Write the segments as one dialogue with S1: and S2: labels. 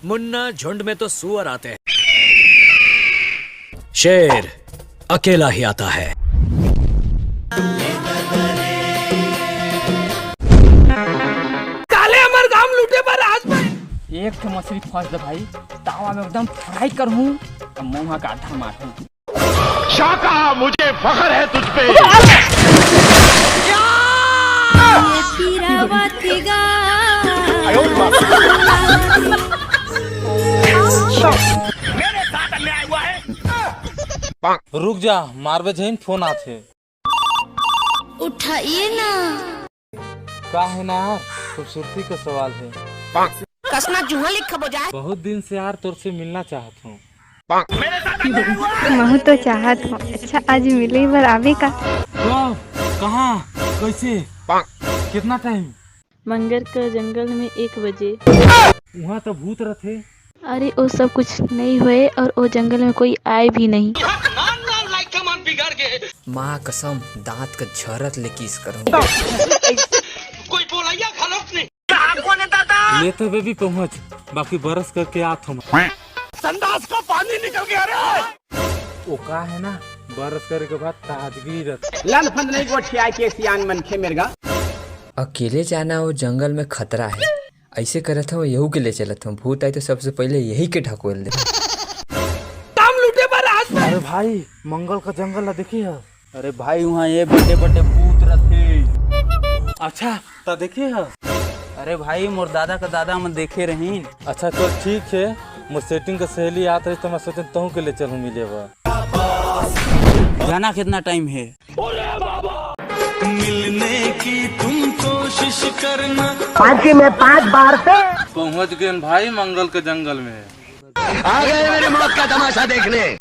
S1: मुन्ना, झुंड में तो सुअर आते हैं, शेर अकेला ही आता है।
S2: काले अमर गांव लूटे पर आज में
S3: एक तो मछली फंस दे भाई, तावा में एकदम फ्राई कर हूँ तो मुँह का आधा मारूं।
S4: शाका, मुझे फख्र है तुझ पे।
S2: मेरे साथ अन्याय हुआ है।
S5: रुक जा, मारवे जैन फोन आथे।
S6: उठाइए ना।
S5: का है ना यार, खूबसूरती का सवाल है।
S6: कसना चूहा लिखा बजाए।
S5: बहुत दिन से यार तोर से मिलना चाहत हूँ।
S7: महू तो चाहत हूँ। अच्छा आज मिले बार आवे का?
S5: कहाँ, कैसे, कितना टाइम?
S8: मंगर का जंगल में 1 बजे।
S5: वहाँ तो भूत रहते।
S8: अरे वो सब कुछ नहीं हुए और वो जंगल में कोई आए भी नहीं।
S9: माँ कसम दांत का झरत ले किस करूँ।
S2: कोई बोलैया खलोक नहीं।
S5: ले तो बेबी पहुँच, बाकी बरस करके आत हम।
S2: संडास का पानी निकल गया रे।
S5: वो का है ना, बरस करे के बाद ताजगी रहती।
S3: लन फंद नहीं गोठिया के सियान मन खे मेरगा।
S9: अकेले जाना वो जंगल में खतरा है। ऐसे करत हूँ, यहू के ले चलत हूँ। भूत आए तो सबसे पहले यही के ढकोल दे।
S2: काम लूटे पर आज में।
S5: अरे भाई, मंगल का जंगल ला देखी है।
S3: अरे भाई वहाँ ये बड़े बड़े भूत रहते।
S5: अच्छा तो देखी है।
S3: अरे भाई मोर दादा का दादा में देखे रही।
S5: अच्छा तो ठीक है, मुझ सेटिंग का सहेली आत रही तो मैं सोचे तहूँ के ले चलूँ मिले बा।
S3: जाना कितना टाइम है?
S5: मिलने की तुम कोशिश करना।
S4: 5 में 5 बार से
S5: पहुँच गए भाई मंगल के जंगल में।
S4: आ गए मेरे मौत का तमाशा देखने।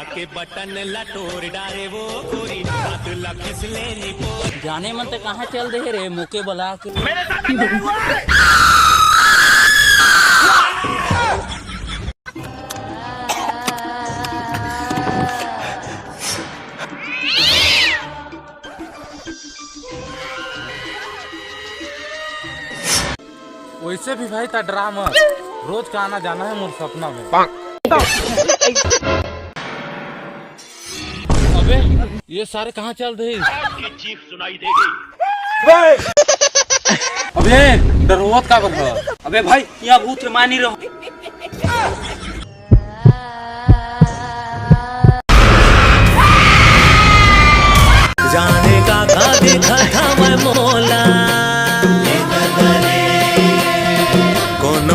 S2: के बटन लटोर डारे वो गोरी हाथ लखिस लेनी पो।
S3: जाने मन तो कहाँ चल दे रे, मुके बुला के।
S2: मेरे साथ अन्याय हुआ है।
S5: वैसे भी भाई ता ड्रामा रोज का आना जाना है मोर सपना में। अबे ये सारे कहाँ चल रहे?
S2: चीख सुनाई देगी।
S5: अबे डरवत का बता।
S3: अबे भाई यहाँ भूत मानी रहो।
S1: जाने का देखा था मैं मोल